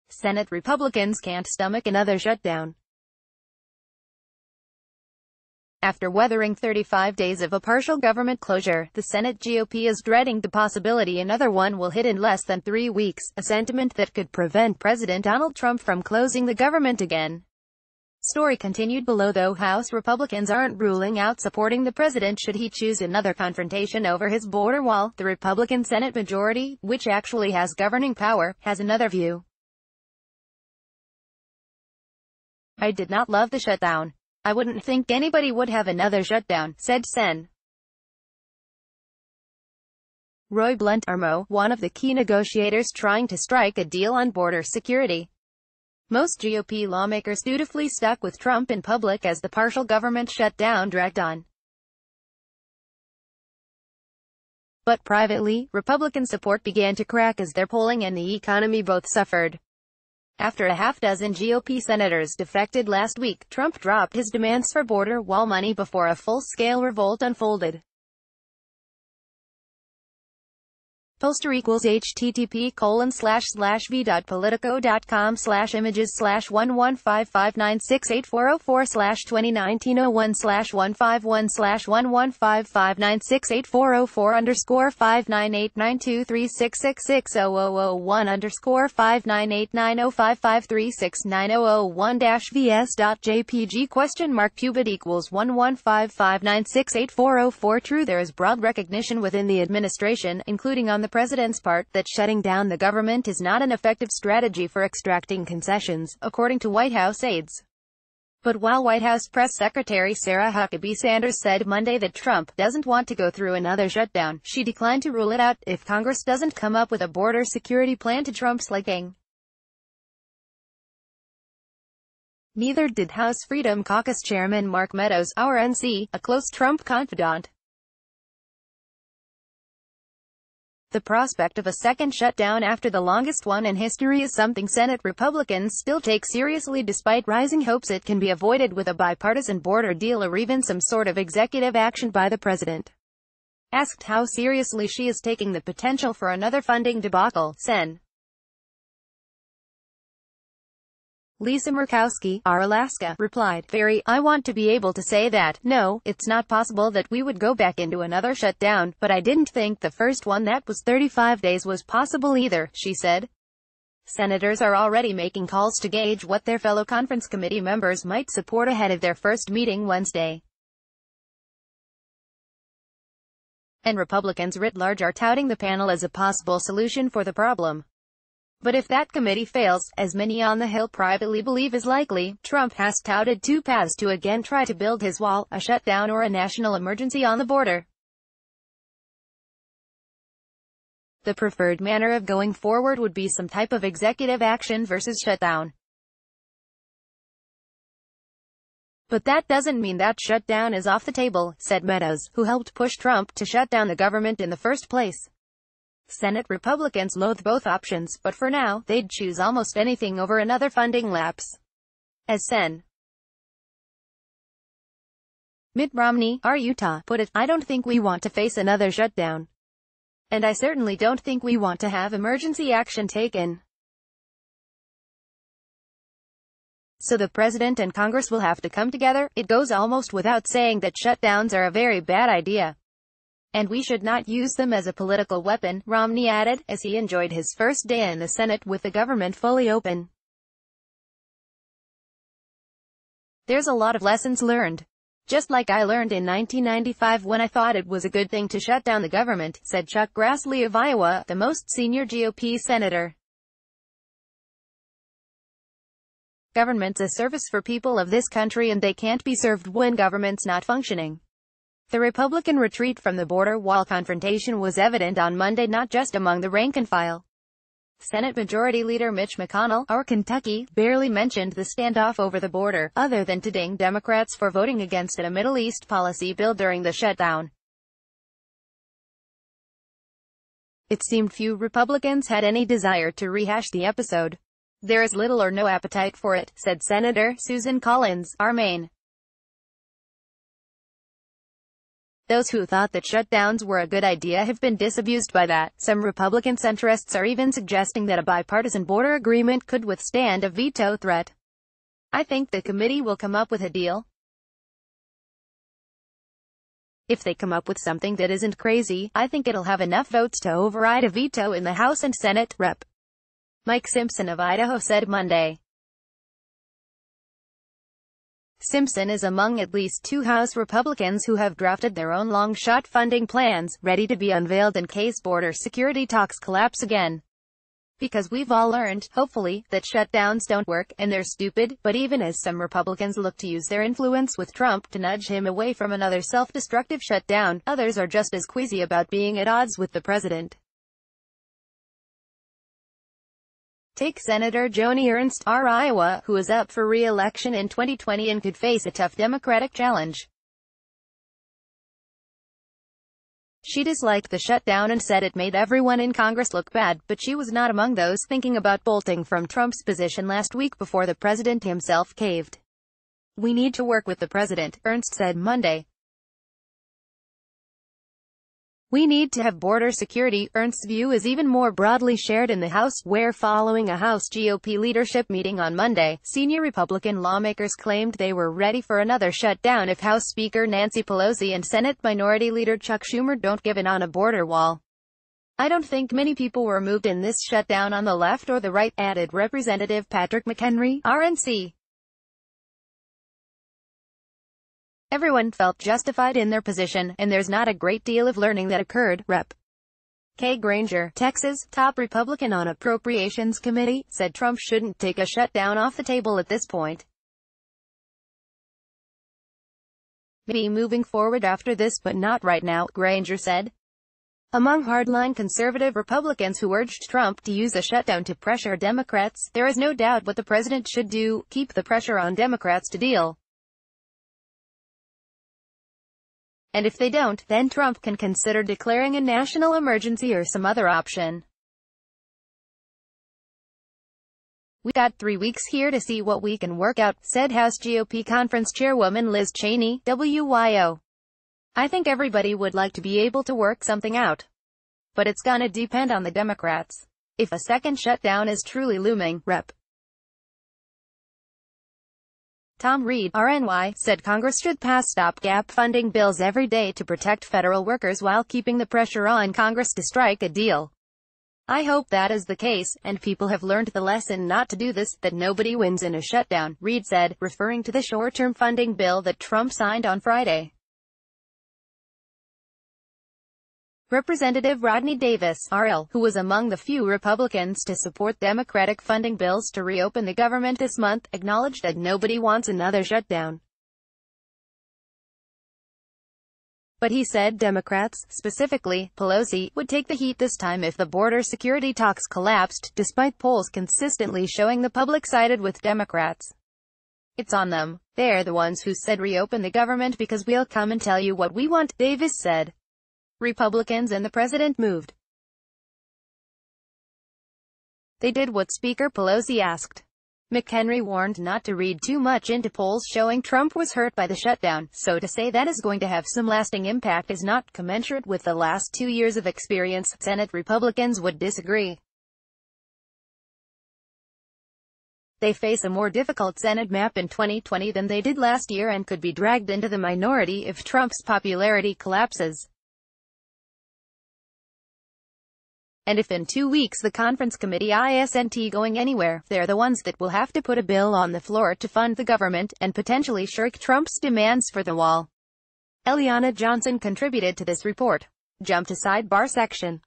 Senate Republicans can't stomach another shutdown. After weathering 35 days of a partial government closure, the Senate GOP is dreading the possibility another one will hit in less than 3 weeks, a sentiment that could prevent President Donald Trump from closing the government again. Story continued below. Though House Republicans aren't ruling out supporting the president should he choose another confrontation over his border wall, the Republican Senate majority, which actually has governing power, has another view. "I did not love the shutdown. I wouldn't think anybody would have another shutdown," said Sen. Roy Blunt, one of the key negotiators trying to strike a deal on border security. Most GOP lawmakers dutifully stuck with Trump in public as the partial government shutdown dragged on. But privately, Republican support began to crack as their polling and the economy both suffered. After a half-dozen GOP senators defected last week, Trump dropped his demands for border wall money before a full-scale revolt unfolded. Poster equals http://v.politico.com/images/11559684046298905536901/155968404_vs.jpg $11559684004. True, there is broad recognition within the administration, including on the president's part, that shutting down the government is not an effective strategy for extracting concessions, according to White House aides. But while White House Press Secretary Sarah Huckabee Sanders said Monday that Trump doesn't want to go through another shutdown, she declined to rule it out if Congress doesn't come up with a border security plan to Trump's liking. Neither did House Freedom Caucus Chairman Mark Meadows, RNC, a close Trump confidant. The prospect of a second shutdown after the longest one in history is something Senate Republicans still take seriously despite rising hopes it can be avoided with a bipartisan border deal or even some sort of executive action by the president. Asked how seriously she is taking the potential for another funding debacle, Sen. Lisa Murkowski, Alaska, replied, "Very, I want to be able to say that, no, it's not possible that we would go back into another shutdown, but I didn't think the first one that was 35 days was possible either," she said. Senators are already making calls to gauge what their fellow conference committee members might support ahead of their first meeting Wednesday. And Republicans writ large are touting the panel as a possible solution for the problem. But if that committee fails, as many on the Hill privately believe is likely, Trump has touted two paths to again try to build his wall, a shutdown or a national emergency on the border. The preferred manner of going forward would be some type of executive action versus shutdown. But that doesn't mean that shutdown is off the table, said Meadows, who helped push Trump to shut down the government in the first place. Senate Republicans loathe both options, but for now, they'd choose almost anything over another funding lapse. As Sen. Mitt Romney, Utah, put it, "I don't think we want to face another shutdown. And I certainly don't think we want to have emergency action taken. So the president and Congress will have to come together. It goes almost without saying that shutdowns are a very bad idea. And we should not use them as a political weapon," Romney added, as he enjoyed his first day in the Senate with the government fully open. "There's a lot of lessons learned. Just like I learned in 1995 when I thought it was a good thing to shut down the government," said Chuck Grassley of Iowa, the most senior GOP senator. "Government's a service for people of this country and they can't be served when government's not functioning." The Republican retreat from the border wall confrontation was evident on Monday not just among the rank and file. Senate Majority Leader Mitch McConnell, of Kentucky, barely mentioned the standoff over the border, other than to ding Democrats for voting against a Middle East policy bill during the shutdown. It seemed few Republicans had any desire to rehash the episode. "There is little or no appetite for it," said Senator Susan Collins, Maine. Those who thought that shutdowns were a good idea have been disabused by that. Some Republican centrists are even suggesting that a bipartisan border agreement could withstand a veto threat. I think the committee will come up with a deal. If they come up with something that isn't crazy, I think it'll have enough votes to override a veto in the House and Senate. Rep. Mike Simpson of Idaho said Monday. Simpson is among at least 2 House Republicans who have drafted their own long-shot funding plans, ready to be unveiled in case border security talks collapse again. Because we've all learned, hopefully, that shutdowns don't work, and they're stupid, but even as some Republicans look to use their influence with Trump to nudge him away from another self-destructive shutdown, others are just as queasy about being at odds with the president. Take Senator Joni Ernst, R. Iowa, who is up for re-election in 2020 and could face a tough Democratic challenge. She disliked the shutdown and said it made everyone in Congress look bad, but she was not among those thinking about bolting from Trump's position last week before the president himself caved. "We need to work with the president," Ernst said Monday. "We need to have border security." Ernst's view is even more broadly shared in the House, where following a House GOP leadership meeting on Monday, senior Republican lawmakers claimed they were ready for another shutdown if House Speaker Nancy Pelosi and Senate Minority Leader Chuck Schumer don't give in on a border wall. "I don't think many people were moved in this shutdown on the left or the right," added Representative Patrick McHenry, RNC. "Everyone felt justified in their position, and there's not a great deal of learning that occurred." Rep. Kay Granger, Texas, top Republican on Appropriations Committee, said Trump shouldn't take a shutdown off the table at this point. "Maybe moving forward after this, but not right now," Granger said. Among hardline conservative Republicans who urged Trump to use a shutdown to pressure Democrats, there is no doubt what the president should do: keep the pressure on Democrats to deal. And if they don't, then Trump can consider declaring a national emergency or some other option. "We got 3 weeks here to see what we can work out," said House GOP Conference Chairwoman Liz Cheney, WYO. "I think everybody would like to be able to work something out. But it's gonna depend on the Democrats. If a second shutdown is truly looming." Rep. Tom Reed, RNY, said Congress should pass stopgap funding bills every day to protect federal workers while keeping the pressure on Congress to strike a deal. "I hope that is the case, and people have learned the lesson not to do this, that nobody wins in a shutdown," Reed said, referring to the short-term funding bill that Trump signed on Friday. Representative Rodney Davis, RL, who was among the few Republicans to support Democratic funding bills to reopen the government this month, acknowledged that nobody wants another shutdown. But he said Democrats, specifically Pelosi, would take the heat this time if the border security talks collapsed, despite polls consistently showing the public sided with Democrats. "It's on them. They're the ones who said reopen the government because we'll come and tell you what we want," Davis said. Republicans and the president moved. They did what Speaker Pelosi asked. McHenry warned not to read too much into polls showing Trump was hurt by the shutdown, so to say that is going to have some lasting impact is not commensurate with the last 2 years of experience. Senate Republicans would disagree. They face a more difficult Senate map in 2020 than they did last year and could be dragged into the minority if Trump's popularity collapses. And if in 2 weeks the conference committee isn't going anywhere, they're the ones that will have to put a bill on the floor to fund the government, and potentially shirk Trump's demands for the wall. Eliana Johnson contributed to this report. Jump to sidebar section.